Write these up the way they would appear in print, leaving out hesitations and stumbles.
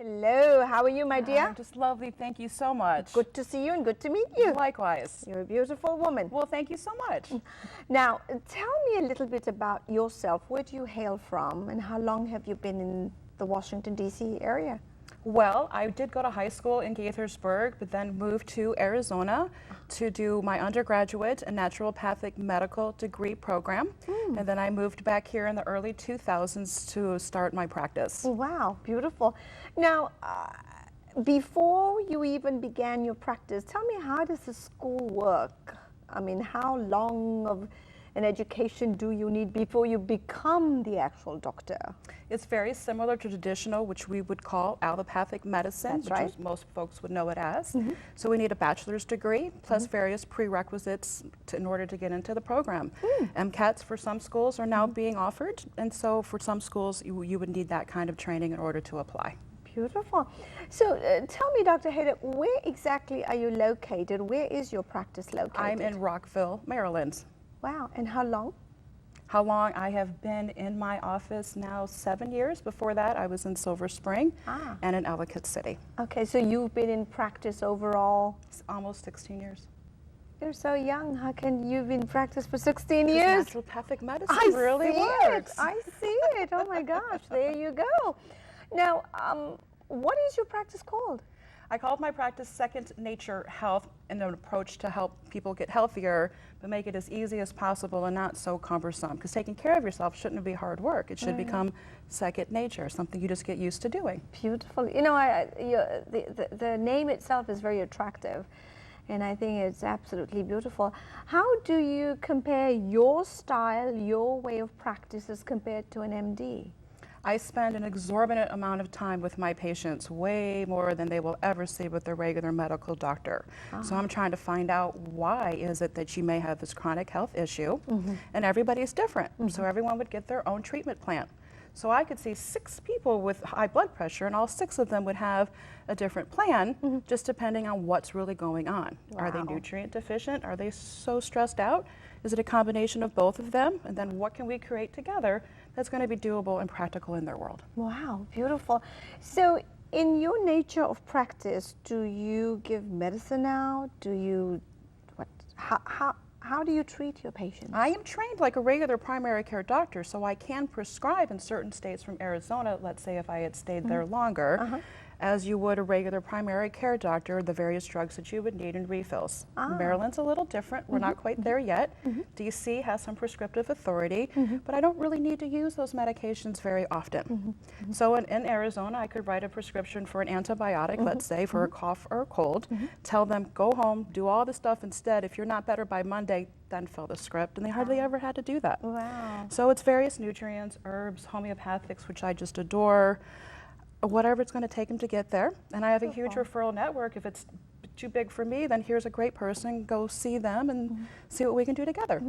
Hello, how are you, my dear? I'm just lovely. Thank you so much. Good to see you and good to meet you. Likewise. You're a beautiful woman. Well, thank you so much. Now, tell me a little bit about yourself. Where do you hail from and how long have you been in the Washington, D.C. area? Well, I did go to high school in Gaithersburg, but then moved to Arizona to do my undergraduate and naturopathic medical degree program. And then I moved back here in the early 2000s to start my practice. Oh, wow, beautiful. Now, before you even began your practice, tell me, how does the school work? I mean, how long of an education do you need before you become the actual doctor? It's very similar to traditional, which we would call allopathic medicine, That's right. which most folks would know it as. So we need a bachelor's degree plus various prerequisites in order to get into the program. MCATs for some schools are now being offered, and so for some schools you would need that kind of training in order to apply. Beautiful. So tell me, Dr. Hayduk, where exactly are you located? Where is your practice located? I'm in Rockville, Maryland. Wow, and how long? How long? I have been in my office now 7 years. Before that, I was in Silver Spring and in Ellicott City. Okay, so you've been in practice overall? It's almost 16 years. You're so young. How can you've been in practice for 16 years? Naturopathic medicine really works. I see it. Oh my gosh, there you go. Now, what is your practice called? I called my practice Second Nature Health, in an approach to help people get healthier, but make it as easy as possible and not so cumbersome. Because taking care of yourself shouldn't be hard work. It should become second nature, something you just get used to doing. Beautiful. You know, the name itself is very attractive, and I think it's absolutely beautiful. How do you compare your style, your way of practice as compared to an MD? I spend an exorbitant amount of time with my patients, way more than they will ever see with their regular medical doctor. So I'm trying to find out, why is it that you may have this chronic health issue, and everybody's different. So everyone would get their own treatment plan. So I could see 6 people with high blood pressure, and all 6 of them would have a different plan, just depending on what's really going on. Are they nutrient deficient? Are they so stressed out? Is it a combination of both of them? And then what can we create together that's going to be doable and practical in their world? Wow, beautiful. So in your nature of practice, do you give medicine now? Do you, how do you treat your patients? I am trained like a regular primary care doctor, so I can prescribe in certain states from Arizona, let's say if I had stayed there longer, as you would a regular primary care doctor, the various drugs that you would need in refills. Maryland's a little different. We're not quite there yet. DC has some prescriptive authority, but I don't really need to use those medications very often. So in Arizona, I could write a prescription for an antibiotic, let's say, for a cough or a cold, tell them, go home, do all this stuff instead. If you're not better by Monday, then fill the script, and they hardly ever had to do that. Wow. So it's various nutrients, herbs, homeopathics, which I just adore, whatever it's going to take them to get there. And I have a huge referral network. If it's too big for me, then here's a great person, go see them and see what we can do together.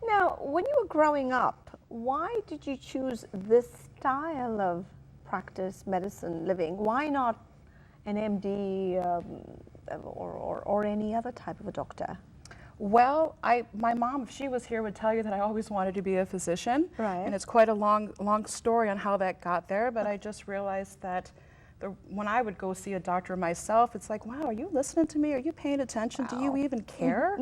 Now, when you were growing up, why did you choose this style of practice, medicine, living? Why not an MD or any other type of a doctor? Well, my mom, if she was here, would tell you that I always wanted to be a physician. Right. And it's quite a long story on how that got there, but I just realized that when I would go see a doctor myself, it's like, wow, are you listening to me? Are you paying attention? Do you even care?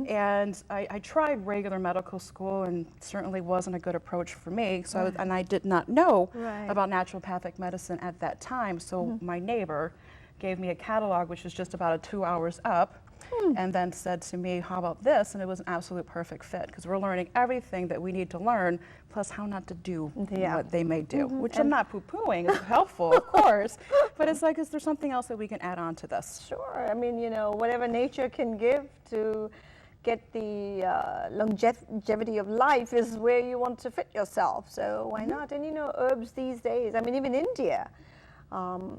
And I tried regular medical school, and certainly wasn't a good approach for me. So and I did not know about naturopathic medicine at that time. So my neighbor gave me a catalog, which was just about 2 hours up, and then said to me, how about this? And it was an absolute perfect fit, because we're learning everything that we need to learn, plus how not to do what they may do, which I'm not poo-pooing. It's helpful, of course, but it's like, is there something else that we can add on to this? Sure. I mean, you know, whatever nature can give to get the longevity of life is where you want to fit yourself. So why not? And you know, herbs these days, I mean, even India,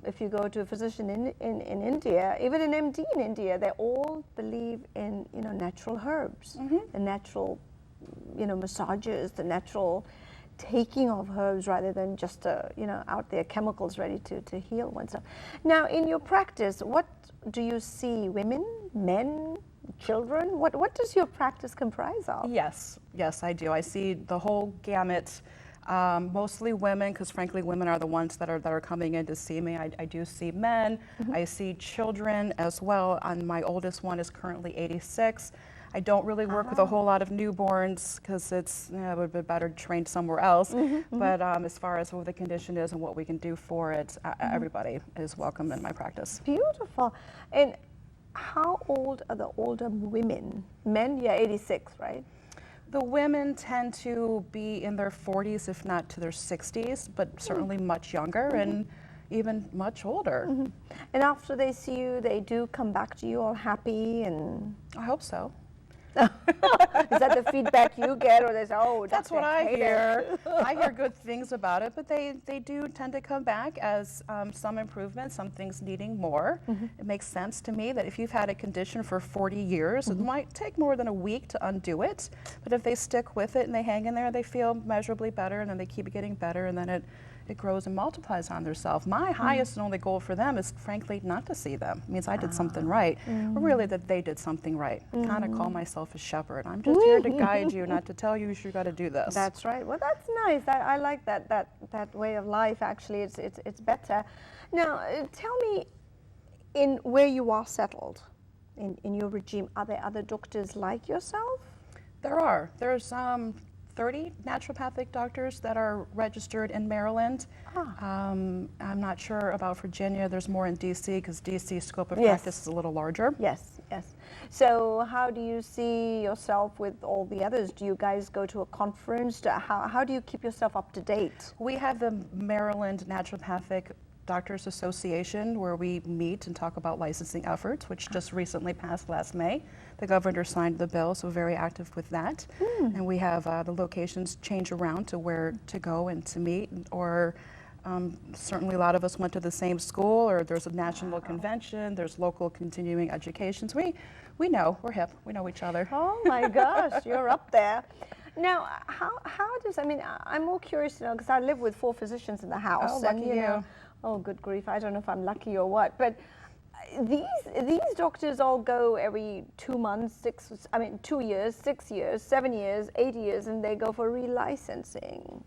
if you go to a physician in India, even an MD in India, they all believe in, you know, natural herbs, the natural, you know, massages, the natural taking of herbs rather than just, you know, out there chemicals ready to heal oneself. Now, in your practice, what do you see? Women, men, children? What does your practice comprise of? Yes, I do. I see the whole gamut. Mostly women, because frankly, women are the ones that are coming in to see me. I do see men. I see children as well. My oldest one is currently 86. I don't really work with a whole lot of newborns because it would be better trained somewhere else. But as far as what the condition is and what we can do for it, everybody is welcome in my practice. Beautiful. And how old are the older women? Men, yeah, 86, right? The women tend to be in their 40s, if not to their 60s, but certainly much younger and even much older. And after they see you, they do come back to you all happy and... I hope so. Is that the feedback you get, or they say, oh, that's what I hear. I hear good things about it, but they do tend to come back as some improvement, some things needing more. It makes sense to me that if you've had a condition for 40 years, it might take more than a week to undo it, but if they stick with it and they hang in there, they feel measurably better, and then they keep getting better, and then it grows and multiplies on themselves. My highest and only goal for them is, frankly, not to see them. It means I did something right, or really that they did something right. I kind of call myself a shepherd. I'm just here to guide you, not to tell you got to do this. That's right. Well, that's nice. I like that way of life. Actually, it's better. Now, tell me, in where you are settled, in your regime, are there other doctors like yourself? There are. There's 30 naturopathic doctors that are registered in Maryland. I'm not sure about Virginia. There's more in DC because DC's scope of practice is a little larger. Yes, yes. So how do you see yourself with all the others? Do you guys go to a conference? How do you keep yourself up to date? We have the Maryland Naturopathic Doctors Association where we meet and talk about licensing efforts, which just recently passed last May. The governor signed the bill, so very active with that. And we have the locations change around to where to go and to meet, or certainly a lot of us went to the same school, or there's a national convention, there's local continuing education. So we know, we're hip, we know each other. Oh my gosh, you're up there. Now, how does, I mean, I'm more curious to know, because I live with 4 physicians in the house. Oh, lucky you. Oh, good grief, I don't know if I'm lucky or what, but these doctors all go every 2 months, 2 years, 6 years, 7 years, 8 years, and they go for relicensing.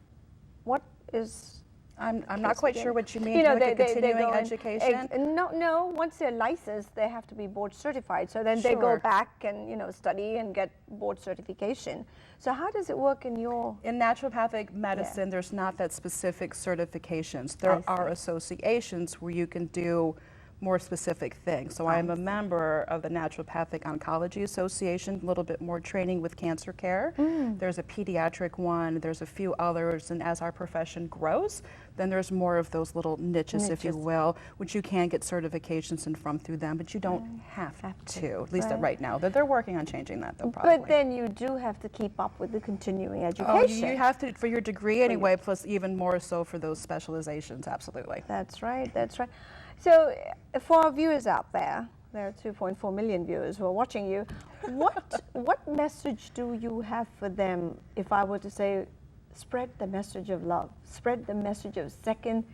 What is... I'm not quite sure what you mean, like a continuing education. No, once they're licensed, they have to be board certified. So then they go back and, study and get board certification. So how does it work in your... In naturopathic medicine, there's not that specific certifications. There are associations where you can do more specific things. So I am a member of the Naturopathic Oncology Association, a little bit more training with cancer care. There's a pediatric one, there's a few others, and as our profession grows, then there's more of those little niches, if you will, which you can get certifications in from through them, but you don't have to, at least right now. They're working on changing that, though, probably. But then you do have to keep up with the continuing education. Oh, you have to for your degree anyway, plus even more so for those specializations, absolutely. That's right, that's right. So for our viewers out there, there are 2.4 million viewers who are watching you, what message do you have for them if I were to say, spread the message of love, spread the message of second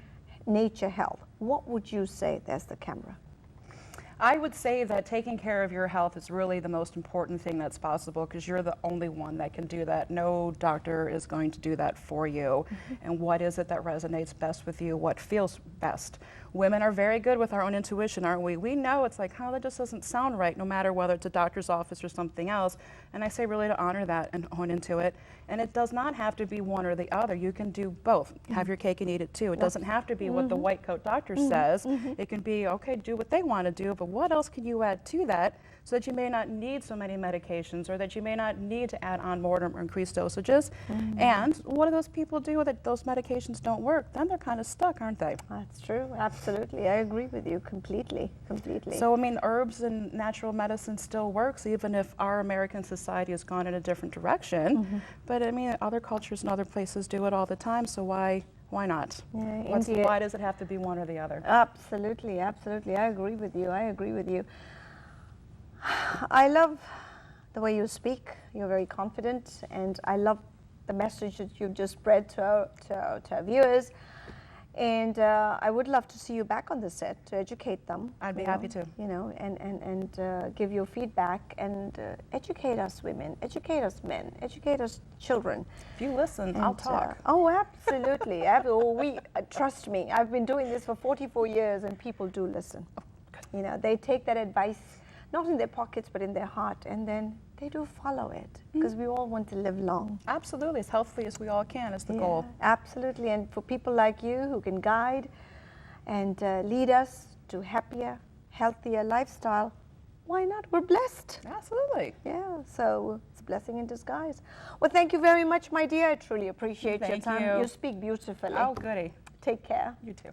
nature health? What would you say? There's the camera. I would say that taking care of your health is really the most important thing that's possible, because you're the only one that can do that. No doctor is going to do that for you. And what is it that resonates best with you? What feels best? Women are very good with our own intuition, aren't we? We know it's like, oh, that just doesn't sound right, no matter whether it's a doctor's office or something else. And I say really to honor that and hone into it. And it does not have to be one or the other. You can do both. Have your cake and eat it too. It doesn't have to be what the white coat doctor says. It can be, okay, do what they want to do, but what else can you add to that so that you may not need so many medications, or that you may not need to add on more or increase dosages? And what do those people do that those medications don't work? Then they're kind of stuck, aren't they? That's true, absolutely. I agree with you completely. So, I mean, herbs and natural medicine still works, even if our American society has gone in a different direction. But I mean, other cultures and other places do it all the time, so why not? Why does it have to be one or the other? Absolutely, absolutely. I agree with you. I agree with you. I love the way you speak. You're very confident, and I love the message that you've just spread to our viewers. And I would love to see you back on the set to educate them. I'd be happy to. You know, and give your feedback and educate us women, educate us men, educate us children. If you listen, I'll talk. Oh, absolutely. Trust me, I've been doing this for 44 years and people do listen. You know, they take that advice, not in their pockets, but in their heart, and then they do follow it, because we all want to live long. Absolutely, as healthy as we all can is the goal. Absolutely, and for people like you who can guide and lead us to happier, healthier lifestyle, why not? We're blessed. Absolutely. Yeah, so it's a blessing in disguise. Well, thank you very much, my dear. I truly appreciate your time. Thank you. You speak beautifully. Oh, goody. Take care. You too.